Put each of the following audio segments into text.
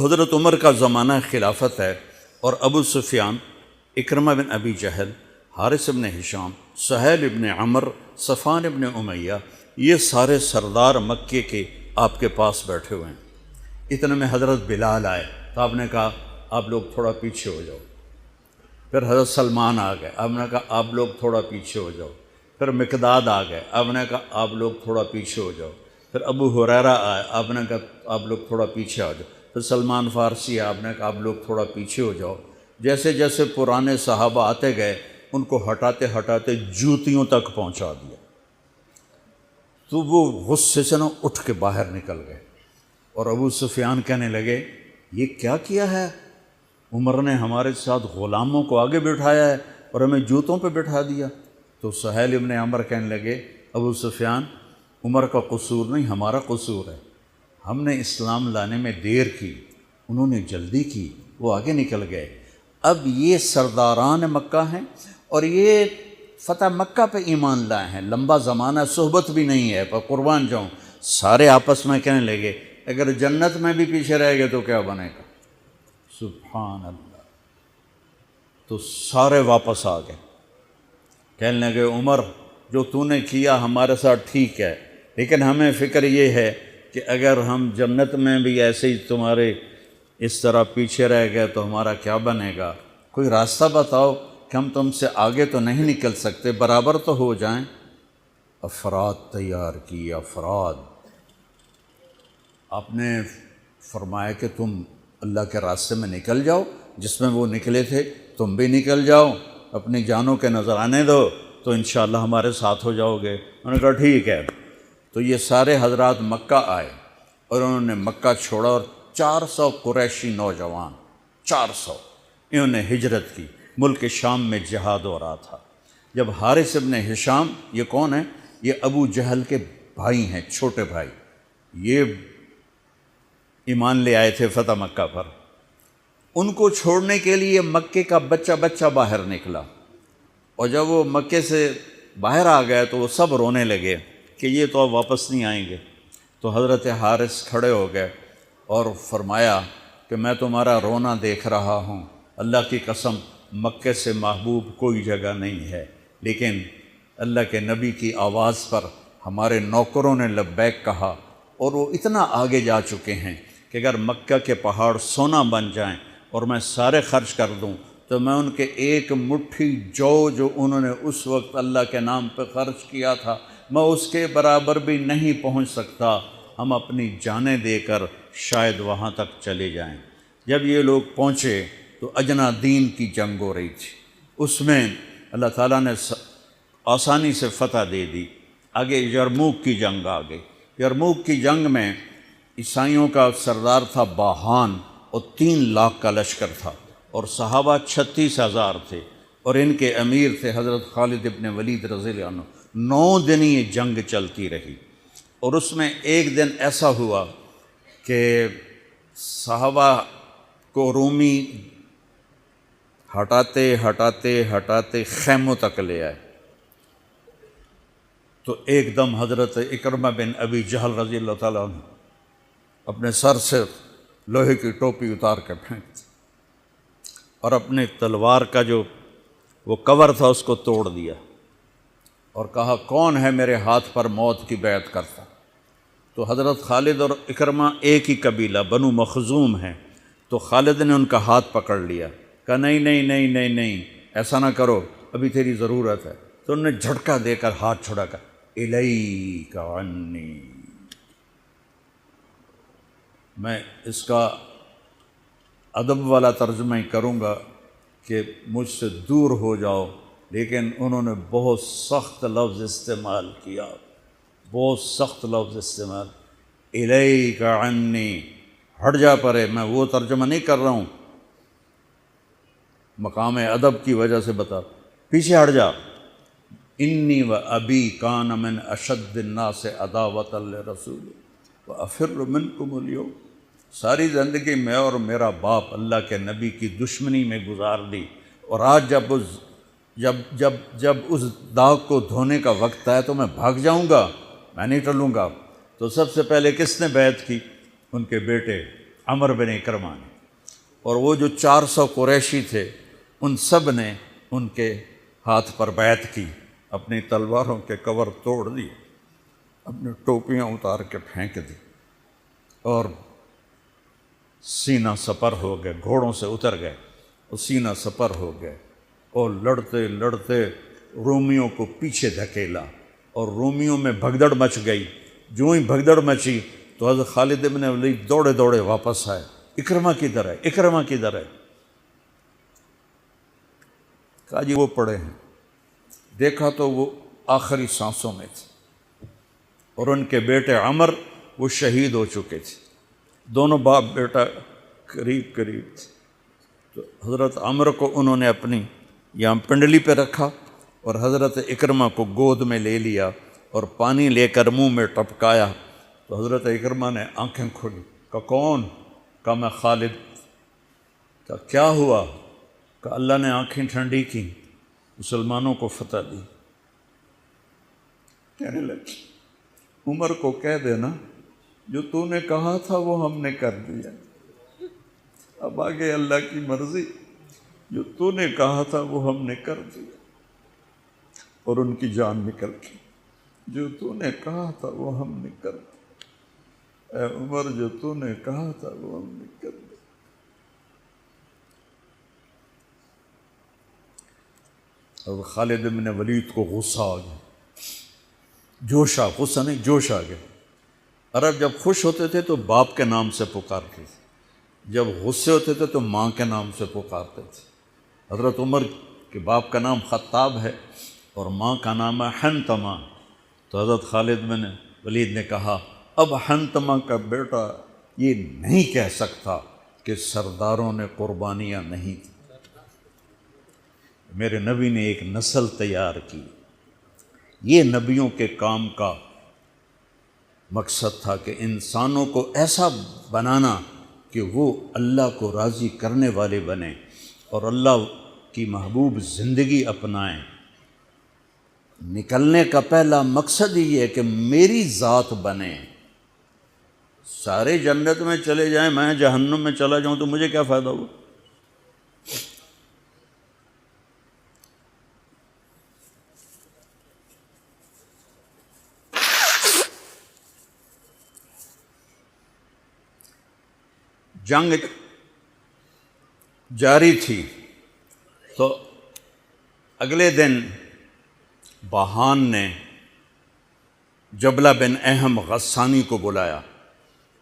حضرت عمر کا زمانہ خلافت ہے اور ابو سفیان، اکرمہ بن ابی جہل، حارث بن ہشام، سہیل بن عمر، صفوان بن امیہ، یہ سارے سردار مکے کے آپ کے پاس بیٹھے ہوئے ہیں۔ اتنے میں حضرت بلال آئے تو آپ نے کہا آپ لوگ تھوڑا پیچھے ہو جاؤ۔ پھر حضرت سلمان آ گئے، آپ نے کہا آپ لوگ تھوڑا پیچھے ہو جاؤ۔ پھر مقداد آ گئے، آپ نے کہا آپ لوگ تھوڑا پیچھے ہو جاؤ۔ پھر ابو ہریرہ آئے، آپ نے کہا آپ لوگ تھوڑا پیچھے آ جاؤ۔ پھر سلمان فارسی آئے، آپ نے کہا آپ لوگ تھوڑا پیچھے ہو جاؤ۔ جیسے جیسے پرانے صحابہ آتے گئے ان کو ہٹاتے ہٹاتے جوتیوں تک پہنچا دیا، تو وہ غصے سے اٹھ کے باہر نکل گئے۔ اور ابو سفیان کہنے لگے یہ کیا کیا ہے، عمر نے ہمارے ساتھ غلاموں کو آگے بٹھایا ہے اور ہمیں جوتوں پہ بٹھا دیا۔ تو سہیل ابن عمر کہنے لگے ابو سفیان، عمر کا قصور نہیں ہمارا قصور ہے، ہم نے اسلام لانے میں دیر کی، انہوں نے جلدی کی، وہ آگے نکل گئے۔ اب یہ سرداران مکہ ہیں اور یہ فتح مکہ پہ ایمان لائے ہیں، لمبا زمانہ صحبت بھی نہیں ہے، پر قربان جاؤں سارے آپس میں کہنے لگے اگر جنت میں بھی پیچھے رہ گئے تو کیا بنے گا؟ سبحان اللہ۔ تو سارے واپس آ گئے، کہنے لگے عمر جو تو نے کیا ہمارے ساتھ ٹھیک ہے، لیکن ہمیں فکر یہ ہے کہ اگر ہم جنت میں بھی ایسے ہی تمہارے اس طرح پیچھے رہ گئے تو ہمارا کیا بنے گا؟ کوئی راستہ بتاؤ کہ ہم تم سے آگے تو نہیں نکل سکتے، برابر تو ہو جائیں۔ افراد تیار کی، افراد۔ آپ نے فرمایا کہ تم اللہ کے راستے میں نکل جاؤ، جس میں وہ نکلے تھے تم بھی نکل جاؤ، اپنی جانوں کے نذرانے دو تو انشاءاللہ ہمارے ساتھ ہو جاؤ گے۔ انہوں نے کہا ٹھیک ہے۔ تو یہ سارے حضرات مکہ آئے اور انہوں نے مکہ چھوڑا اور 400 قریشی نوجوان، 400 انہوں نے ہجرت کی، ملک شام میں جہاد ہو رہا تھا۔ جب حارث ابن ہشام، یہ کون ہے؟ یہ ابو جہل کے بھائی ہیں، چھوٹے بھائی، یہ ایمان لے آئے تھے فتح مکہ پر۔ ان کو چھوڑنے کے لیے مکے کا بچہ بچہ باہر نکلا، اور جب وہ مکے سے باہر آ گئے تو وہ سب رونے لگے کہ یہ تو اب واپس نہیں آئیں گے۔ تو حضرت حارث کھڑے ہو گئے اور فرمایا کہ میں تمہارا رونا دیکھ رہا ہوں، اللہ کی قسم مکے سے محبوب کوئی جگہ نہیں ہے، لیکن اللہ کے نبی کی آواز پر ہمارے نوکروں نے لبیک کہا اور وہ اتنا آگے جا چکے ہیں کہ اگر مکہ کے پہاڑ سونا بن جائیں اور میں سارے خرچ کر دوں تو میں ان کے ایک مٹھی جو انہوں نے اس وقت اللہ کے نام پہ خرچ کیا تھا میں اس کے برابر بھی نہیں پہنچ سکتا، ہم اپنی جانیں دے کر شاید وہاں تک چلے جائیں۔ جب یہ لوگ پہنچے تو اجنا دین کی جنگ ہو رہی تھی، اس میں اللہ تعالیٰ نے آسانی سے فتح دے دی۔ آگے یرموک کی جنگ آ گئی۔ یرموک کی جنگ میں عیسائیوں کا سردار تھا باہان اور 3 لاکھ کا لشکر تھا، اور صحابہ 36,000 تھے، اور ان کے امیر تھے حضرت خالد ابن ولید رضی اللہ عنہ۔ 9 دن یہ جنگ چلتی رہی، اور اس میں ایک دن ایسا ہوا کہ صحابہ کو رومی ہٹاتے ہٹاتے ہٹاتے خیموں تک لے آئے۔ تو ایک دم حضرت اکرمہ بن ابی جہل رضی اللہ تعالیٰ عنہ اپنے سر سے لوہے کی ٹوپی اتار کے پھینک دی اور اپنے تلوار کا جو وہ کور تھا اس کو توڑ دیا اور کہا کون ہے میرے ہاتھ پر موت کی بیعت کرتا؟ تو حضرت خالد اور اکرمہ ایک ہی قبیلہ بنو مخزوم ہیں، تو خالد نے ان کا ہاتھ پکڑ لیا، کہا نہیں نہیں نہیں نہیں نہیں ایسا نہ کرو، ابھی تیری ضرورت ہے۔ تو انہوں نے جھٹکا دے کر ہاتھ چھڑا کر الیک عنی، میں اس کا ادب والا ترجمہ ہی کروں گا کہ مجھ سے دور ہو جاؤ، لیکن انہوں نے بہت سخت لفظ استعمال کیا، بہت سخت لفظ استعمال، الیک عنی، ہٹ جا پرے۔ میں وہ ترجمہ نہیں کر رہا ہوں، مقام ادب کی وجہ سے بتا، پیچھے ہٹ جا۔ انی و ابی کان من اشد الناس عداوۃ لرسول وافر منکم اليوم، ساری زندگی میں اور میرا باپ اللہ کے نبی کی دشمنی میں گزار دی، اور آج جب اس داغ کو دھونے کا وقت آئے تو میں بھاگ جاؤں گا، میں نہیں ٹلوں گا۔ تو سب سے پہلے کس نے بیعت کی؟ ان کے بیٹے عمر بن اکرمہ نے، اور وہ جو 400 قریشی تھے ان سب نے ان کے ہاتھ پر بیعت کی، اپنی تلواروں کے کور توڑ دیے، اپنی ٹوپیاں اتار کے پھینک دی، اور سینہ سپر ہو گئے، گھوڑوں سے اتر گئے اور سینہ سپر ہو گئے، اور لڑتے لڑتے رومیوں کو پیچھے دھکیلا، اور رومیوں میں بھگدڑ مچ گئی۔ جو ہی بھگدڑ مچی تو حضرت خالد بن ولید دوڑے دوڑے واپس آئے، اکرمہ کدھر ہے، اکرمہ کدھر ہے؟ کہا جی وہ پڑے ہیں۔ دیکھا تو وہ آخری سانسوں میں تھے، اور ان کے بیٹے عمر وہ شہید ہو چکے تھے، دونوں باپ بیٹا قریب قریب تھے۔ تو حضرت عمر کو انہوں نے اپنی یہاں پنڈلی پہ رکھا، اور حضرت اکرمہ کو گود میں لے لیا اور پانی لے کر منہ میں ٹپکایا۔ تو حضرت اکرمہ نے آنکھیں کھولی، کہا کون؟ کہا میں خالد۔ کہا کیا ہوا؟ کہا اللہ نے آنکھیں ٹھنڈی کی، مسلمانوں کو فتح دی۔ کہنے لگے عمر کو کہہ دینا جو تو نے کہا تھا وہ ہم نے کر دیا، اب آگے اللہ کی مرضی، جو تو نے کہا تھا وہ ہم نے کر دیا۔ اور ان کی جان نکل گئی، جو تو نے کہا تھا وہ ہم نے کر دیا، اے عمر جو تو نے کہا تھا وہ ہم نے کر دیا۔ اب خالد بن ولید کو غصہ آ گیا، غصہ نہیں جوش آ گیا۔ عرب جب خوش ہوتے تھے تو باپ کے نام سے پکارتے تھے، جب غصے ہوتے تھے تو ماں کے نام سے پکارتے تھے۔ حضرت عمر کے باپ کا نام خطاب ہے اور ماں کا نام ہے حنتمہ۔ تو حضرت خالد بن ولید نے کہا اب حنتمہ کا بیٹا یہ نہیں کہہ سکتا کہ سرداروں نے قربانیاں نہیں کی۔ میرے نبی نے ایک نسل تیار کی، یہ نبیوں کے کام کا مقصد تھا کہ انسانوں کو ایسا بنانا کہ وہ اللہ کو راضی کرنے والے بنیں اور اللہ کی محبوب زندگی اپنائیں۔ نکلنے کا پہلا مقصد ہی ہے کہ میری ذات بنے۔ سارے جنت میں چلے جائیں، میں جہنم میں چلا جاؤں تو مجھے کیا فائدہ ہوا؟ جنگ جاری تھی تو اگلے دن بہان نے جبلہ بن اہم غسانی کو بلایا۔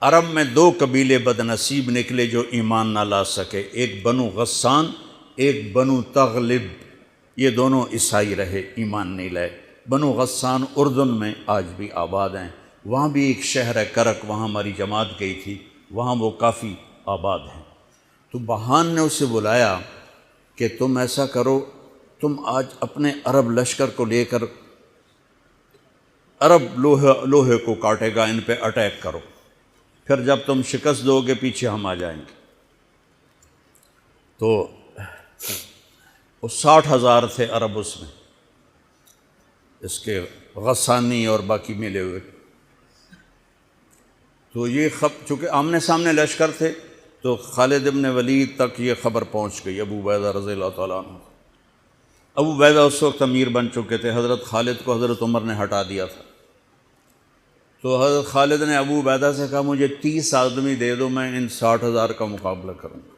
عرب میں 2 قبیلے بد نصیب نکلے جو ایمان نہ لا سکے، ایک بنو غسان، ایک بنو تغلب۔ یہ دونوں عیسائی رہے، ایمان نہیں لائے۔ بنو غسان اردن میں آج بھی آباد ہیں، وہاں بھی ایک شہر ہے کرک، وہاں ہماری جماعت گئی تھی، وہاں وہ کافی آباد ہیں۔ تو بہان نے اسے بلایا کہ تم ایسا کرو، تم آج اپنے عرب لشکر کو لے کر عرب لوہے کو کاٹے گا، ان پہ اٹیک کرو، پھر جب تم شکست دو گے پیچھے ہم آ جائیں گے۔ تو وہ 60,000 تھے عرب اس میں، اس کے غسانی اور باقی ملے ہوئے۔ تو یہ چونکہ آمنے سامنے لشکر تھے تو خالد بن ولید تک یہ خبر پہنچ گئی، ابو عبیدہ رضی اللہ تعالیٰ عنہ۔ ابو عبیدہ اس وقت امیر بن چکے تھے، حضرت خالد کو حضرت عمر نے ہٹا دیا تھا۔ تو حضرت خالد نے ابو عبیدہ سے کہا مجھے 30 آدمی دے دو، میں ان 60,000 کا مقابلہ کروں گا۔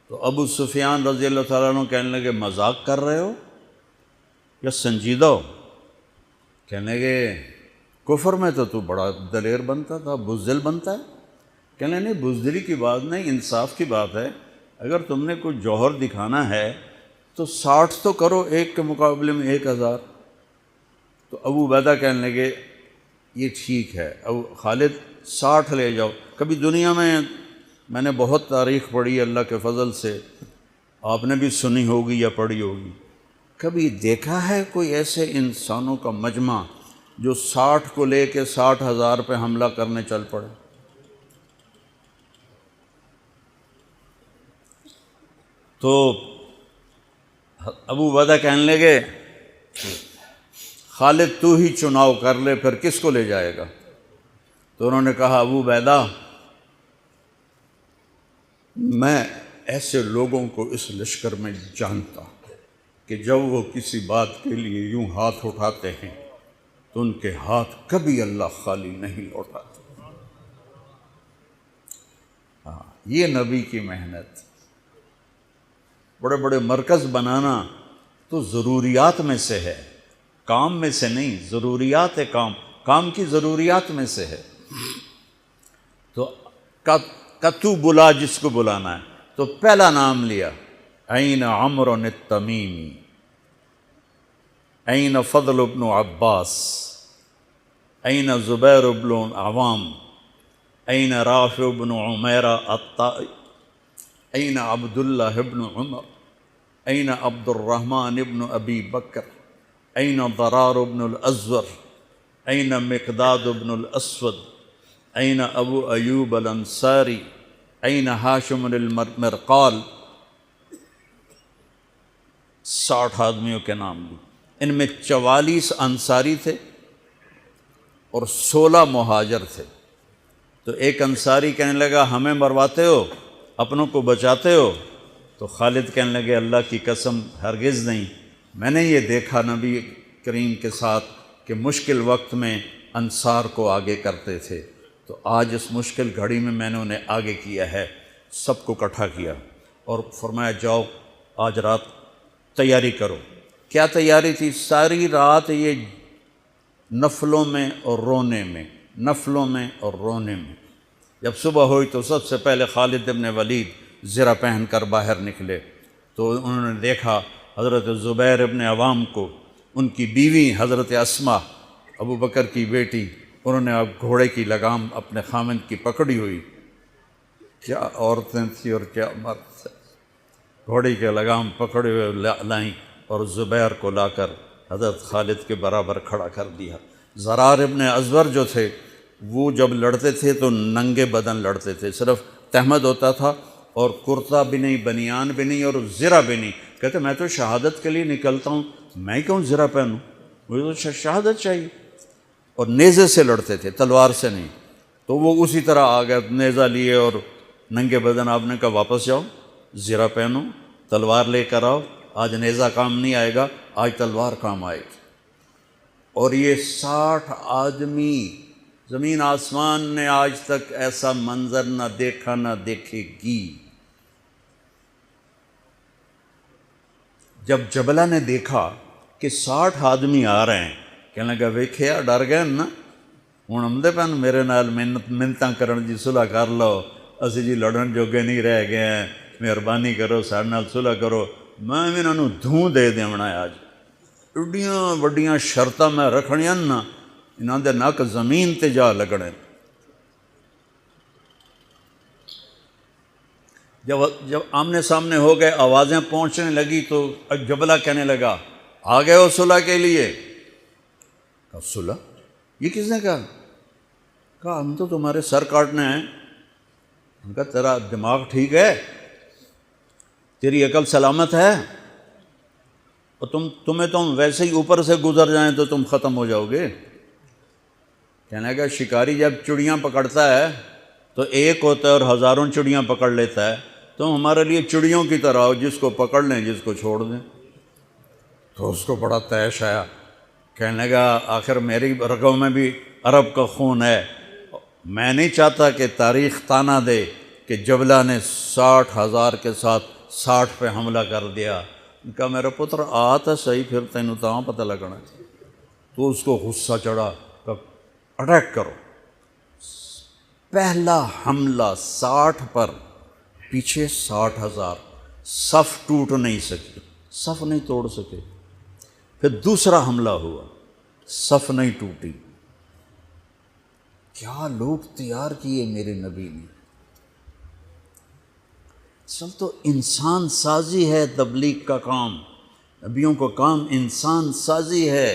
تو ابو سفیان رضی اللہ تعالیٰ عنہ کہنے لگے مذاق کر رہے ہو یا سنجیدہ ہو؟ کہنے لگے کفر میں تو بڑا دلیر بنتا تھا، بزدل بنتا ہے۔ کہنے نہیں، بزدلی کی بات نہیں، انصاف کی بات ہے۔ اگر تم نے کوئی جوہر دکھانا ہے تو 60 تو کرو، ایک کے مقابلے میں 1,000۔ تو ابو عبیدہ کہنے لگے یہ ٹھیک ہے، اب خالد 60 لے جاؤ۔ کبھی دنیا میں نے بہت تاریخ پڑھی اللہ کے فضل سے، آپ نے بھی سنی ہوگی یا پڑھی ہوگی، کبھی دیکھا ہے کوئی ایسے انسانوں کا مجمع جو 60 کو لے کے 60,000 پہ حملہ کرنے چل پڑے؟ تو ابو عبیدہ کہنے لگے خالد تو ہی چناؤ کر لے، پھر کس کو لے جائے گا؟ تو انہوں نے کہا ابو عبیدہ میں ایسے لوگوں کو اس لشکر میں جانتا ہوں کہ جب وہ کسی بات کے لیے یوں ہاتھ اٹھاتے ہیں تو ان کے ہاتھ کبھی اللہ خالی نہیں لوٹاتے۔ ہاں، یہ نبی کی محنت۔ بڑے بڑے مرکز بنانا تو ضروریات میں سے ہے، کام میں سے نہیں، ضروریات ہے، کام کی ضروریات میں سے ہے۔ تو تو بلا جس کو بلانا ہے، تو پہلا نام لیا، این عمرو التمیمی، این فضل بن عباس، این زبیر بن عوام، این رافع بن عمیرہ الطائی، این عبداللہ بن عمر، این عبد الرحمن بن ابی بکر، این ضرار بن الازور، این مقداد بن الاسود، این ابو ایوب الانصاری، این ہاشم المرقال۔ 60 آدمیوں کے نام لی۔ ان میں 44 انصاری تھے اور 16 مہاجر تھے۔ تو ایک انصاری کہنے لگا ہمیں مرواتے ہو، اپنوں کو بچاتے ہو؟ تو خالد کہنے لگے اللہ کی قسم ہرگز نہیں، میں نے یہ دیکھا نبی کریم کے ساتھ کہ مشکل وقت میں انصار کو آگے کرتے تھے، تو آج اس مشکل گھڑی میں نے انہیں آگے کیا ہے۔ سب کو اکٹھا کیا اور فرمایا جاؤ آج رات تیاری کرو۔ کیا تیاری تھی؟ ساری رات یہ نفلوں میں اور رونے میں، نفلوں میں اور رونے میں۔ جب صبح ہوئی تو سب سے پہلے خالد بن ولید زرہ پہن کر باہر نکلے، تو انہوں نے دیکھا حضرت زبیر بن عوام کو، ان کی بیوی حضرت اسماء ابو بکر کی بیٹی، انہوں نے اب گھوڑے کی لگام اپنے خامند کی پکڑی ہوئی۔ کیا عورتیں تھیں اور کیا مرد تھے، گھوڑے کی لگام پکڑے ہوئے لائیں اور زبیر کو لا کر حضرت خالد کے برابر کھڑا کر دیا۔ ضرار ابن ازور جو تھے وہ جب لڑتے تھے تو ننگے بدن لڑتے تھے، صرف تہمد ہوتا تھا اور کرتا بھی نہیں، بنیان بھی نہیں اور زرہ بھی نہیں۔ کہتے میں تو شہادت کے لیے نکلتا ہوں، میں کیوں زرہ پہنوں، مجھے تو شہادت چاہیے۔ اور نیزے سے لڑتے تھے، تلوار سے نہیں۔ تو وہ اسی طرح آ گئے، نیزہ لیے اور ننگے بدن۔ آپ نے کہا واپس جاؤ، زرہ پہنو، تلوار لے کر آؤ، آج نیزہ کام نہیں آئے گا، آج تلوار کام آئے گی۔ اور یہ 60 آدمی، زمین آسمان نے آج تک ایسا منظر نہ دیکھا نہ دیکھے گی۔ جب جبلہ نے دیکھا کہ 60 آدمی آ رہے ہیں، کہنے لگا ویکھیا ڈر گئے نا، ہوں آمدے پن میرے نال منتاں کرن جی صلح کر لو، اسی جی لڑن جوگے نہیں رہ گئے ہیں، مہربانی کرو ساڈے نال صلح کرو۔ میں بھی انہوں دھوں دے دیونا ہے۔ آج ایڈیاں وڈیاں شرطاں میں رکھنیاں نا، انہاں دے نک زمین تے جا لگنے۔ جب آمنے سامنے ہو گئے، آوازیں پہنچنے لگی تو جبلہ کہنے لگا آ گئے ہو صلح کے لیے؟ کہا صلح؟ یہ کس نے کہا؟ کہا ہم تو تمہارے سر کاٹنے ہیں۔ ان کا تیرا دماغ ٹھیک ہے؟ تیری عقل سلامت ہے؟ اور تمہیں ویسے ہی اوپر سے گزر جائیں تو تم ختم ہو جاؤ گے۔ کہنے لگا شکاری جب چڑیاں پکڑتا ہے تو ایک ہوتا ہے اور ہزاروں چڑیاں پکڑ لیتا ہے، تم ہمارے لیے چڑیوں کی طرح ہو، جس کو پکڑ لیں جس کو چھوڑ دیں۔ تو اس کو بڑا طیش آیا، کہنے لگا آخر میری رگوں میں بھی عرب کا خون ہے، میں نہیں چاہتا کہ تاریخ تانا دے کہ جبلہ نے 60,000 کے ساتھ 60 پہ حملہ کر دیا۔ ان کا میرا پتر آ تو صحیح، پھر تینوں تاں پتہ لگنا۔ تو اس کو غصہ چڑھا، اٹیک کرو۔ پہلا حملہ 60 پر، پیچھے 60,000، صف ٹوٹ نہیں سکی، صف نہیں توڑ سکے۔ پھر دوسرا حملہ ہوا، صف نہیں ٹوٹی۔ کیا لوگ تیار کیے میرے نبی نے۔ اصل تو انسان سازی ہے تبلیغ کا کام، نبیوں کا کام انسان سازی ہے۔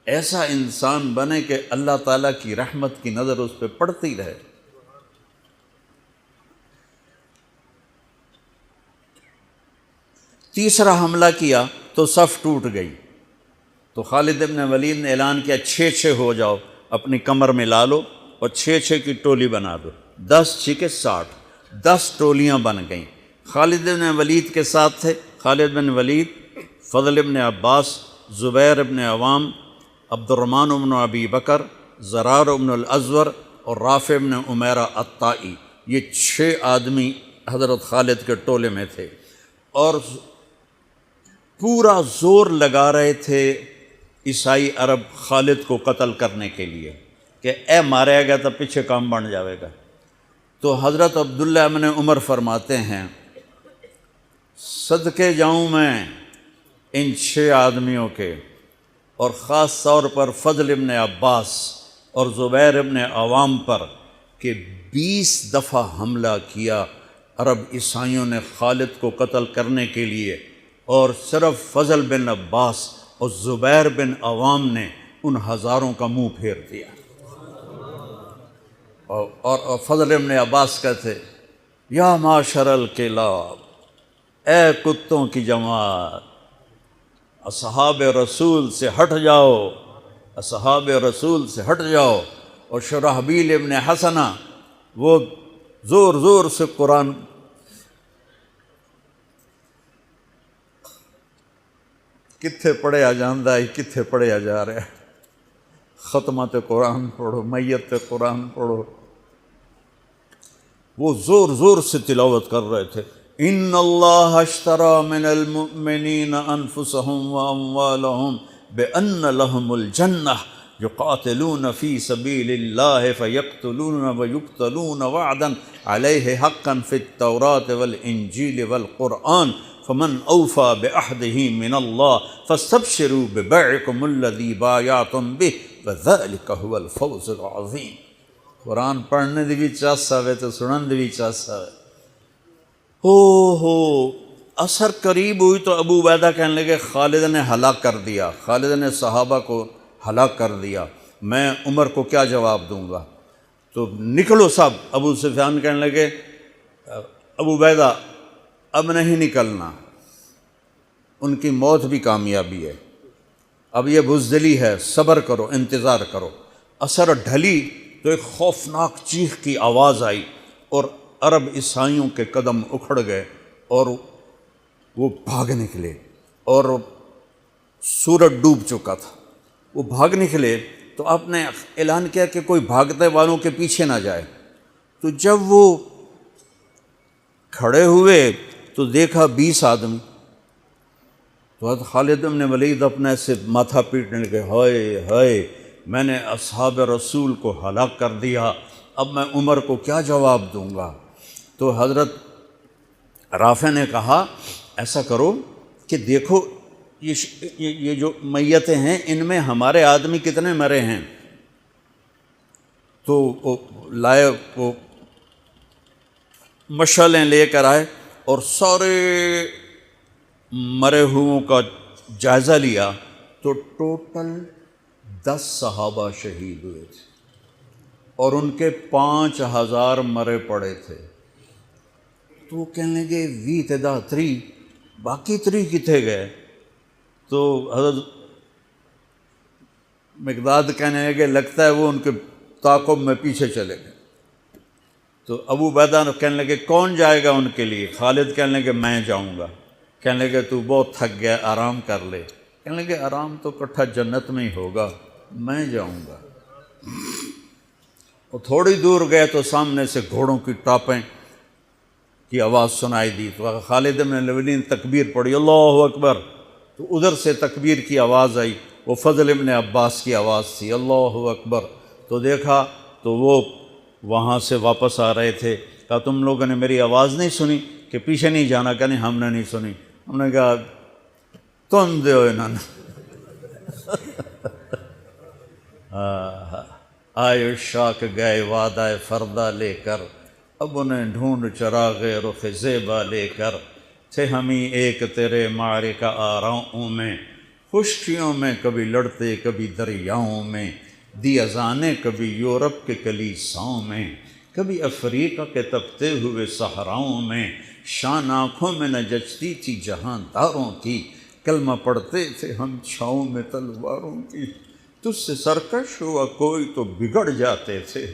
ایسا انسان بنے کہ اللہ تعالیٰ کی رحمت کی نظر اس پہ پڑتی رہے۔ تیسرا حملہ کیا تو صف ٹوٹ گئی، تو خالد بن ولید نے اعلان کیا 6 ہو جاؤ، اپنی کمر میں لا لو اور 6 کی ٹولی بنا دو، 10 6 60۔ 10 ٹولیاں بن گئیں۔ خالد بن ولید کے ساتھ تھے خالد بن ولید، فضل بن عباس، زبیر بن عوام، عبد الرحمن بن ابی بکر، زرار بن الازور اور رافع بن عمیرہ الطائی۔ یہ 6 آدمی حضرت خالد کے ٹولے میں تھے، اور پورا زور لگا رہے تھے عیسائی عرب خالد کو قتل کرنے کے لیے کہ اے ماریا گیا تو پیچھے کام بن جاوے گا۔ تو حضرت عبداللہ ابن عمر فرماتے ہیں صدقے جاؤں میں ان 6 آدمیوں کے، اور خاص طور پر فضل ابن عباس اور زبیر ابن عوام پر، کہ 20 دفعہ حملہ کیا عرب عیسائیوں نے خالد کو قتل کرنے کے لیے، اور صرف فضل بن عباس اور زبیر بن عوام نے ان ہزاروں کا منہ پھیر دیا۔ اور فضل بن عباس کہتے یا معاشر الکلاب، اے کتوں کی جماعت، اصحاب رسول سے ہٹ جاؤ، اصحاب رسول سے ہٹ جاؤ۔ اور شرحبیل ابن حسنہ وہ زور زور سے قرآن کتھے پڑھیا جاندہ ہے، کتھے پڑھیا جا رہا ہے، ختمات قرآن پڑھو، میت قرآن پڑھو، وہ زور زور سے تلاوت کر رہے تھے۔ ان اللہ اشترى من المؤمنین انفسهم واموالهم بان لهم الجنہ یقاتلون فی سبیل اللہ فیقتلون ویقتلون وعدا علیہ حقا فی التوراة والانجیل والقرآن فمن اوفى بعہدہ من اللہ فاستبشروا ببیعکم الذی بایعتم بہ وذلک هو الفوز العظیم۔ قرآن پڑھنے دی بھی چاسا وے تو سنن دی بھی چاسا وے۔ ہو اثر قریب ہوئی تو ابو عبیدہ کہنے لگے خالد نے ہلاک کر دیا، خالد نے صحابہ کو ہلاک کر دیا، میں عمر کو کیا جواب دوں گا؟ تو نکلو سب۔ ابو سفیان کہنے لگے ابو عبیدہ اب نہیں نکلنا، ان کی موت بھی کامیابی ہے، اب یہ بزدلی ہے، صبر کرو، انتظار کرو۔ اثر ڈھلی تو ایک خوفناک چیخ کی آواز آئی، اور عرب عیسائیوں کے قدم اکھڑ گئے اور وہ بھاگ نکلے، اور سورج ڈوب چکا تھا، وہ بھاگ نکلے۔ تو آپ نے اعلان کیا کہ کوئی بھاگتے والوں کے پیچھے نہ جائے۔ تو جب وہ کھڑے ہوئے تو دیکھا 20 آدمی۔ تو حضرت خالد بن ولید اپنے سے ماتھا پیٹنے لگے، ہائے ہائے، میں نے اصحاب رسول کو ہلاک کر دیا، اب میں عمر کو کیا جواب دوں گا؟ تو حضرت رافع نے کہا ایسا کرو کہ دیکھو یہ جو میتیں ہیں ان میں ہمارے آدمی کتنے مرے ہیں؟ تو وہ لائے، وہ مشعلیں لے کر آئے اور سارے مرے ہوئوں کا جائزہ لیا، تو ٹوٹل 10 صحابہ شہید ہوئے تھے، اور ان کے 5000 مرے پڑے تھے۔ تو وہ کہنے لگے وی تدا 3، باقی 3 کتنے گئے؟ تو حضرت مقداد کہنے لگے لگتا ہے وہ ان کے تعاقب میں پیچھے چلے گئے۔ تو ابو عبیدہ کہنے لگے کون جائے گا ان کے لیے؟ خالد کہنے لگے میں جاؤں گا۔ کہنے لگے تو بہت تھک گیا، آرام کر لے۔ کہنے لگے آرام تو کٹھا جنت میں ہی ہوگا، میں جاؤں گا۔ وہ تھوڑی دور گئے تو سامنے سے گھوڑوں کی ٹاپیں کی آواز سنائی دی، تو خالد بن ولید نے تکبیر پڑھی، اللہ اکبر۔ تو ادھر سے تکبیر کی آواز آئی، وہ فضل بن عباس کی آواز تھی، اللہ اکبر۔ تو دیکھا تو وہ وہاں سے واپس آ رہے تھے۔ کہا تم لوگوں نے میری آواز نہیں سنی کہ پیچھے نہیں جانا؟ کہ نہیں ہم نے نہیں سنی۔ ہم نے کہا تم دے انہوں نے آئے شاک گئے وعدہ فردہ لے کر، اب انہیں ڈھونڈ چراغ رخ زیبا لے کر، تھے ہمیں ایک تیرے معرکہ آراؤں میں، خشکیوں میں کبھی لڑتے کبھی دریاؤں میں، دی اذانیں کبھی یورپ کے کلیساؤں میں، کبھی افریقہ کے تپتے ہوئے صحراؤں میں، شان آنکھوں میں نہ جچتی تھی جہانداروں کی، کلمہ پڑھتے تھے ہم چھاؤں میں تلواروں کی، تجھ سے سرکش ہوا کوئی تو بگڑ جاتے تھے،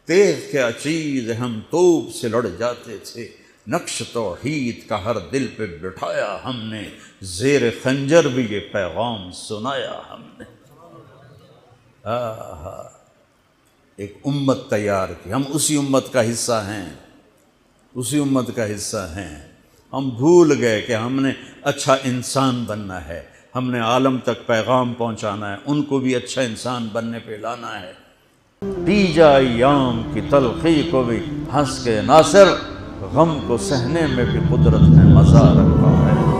تیغ کے چیز ہم توپ سے لڑ جاتے تھے، نقش توحید کا ہر دل پہ بٹھایا ہم نے، زیر خنجر بھی یہ پیغام سنایا ہم نے۔ ایک امت تیار کی، ہم اسی امت کا حصہ ہیں، اسی امت کا حصہ ہیں۔ ہم بھول گئے کہ ہم نے اچھا انسان بننا ہے، ہم نے عالم تک پیغام پہنچانا ہے، ان کو بھی اچھا انسان بننے پہ لانا ہے۔ پی جا ایام کی تلخی کو بھی ہنس کے ناصر، غم کو سہنے میں بھی قدرت نے مزہ رکھا ہے۔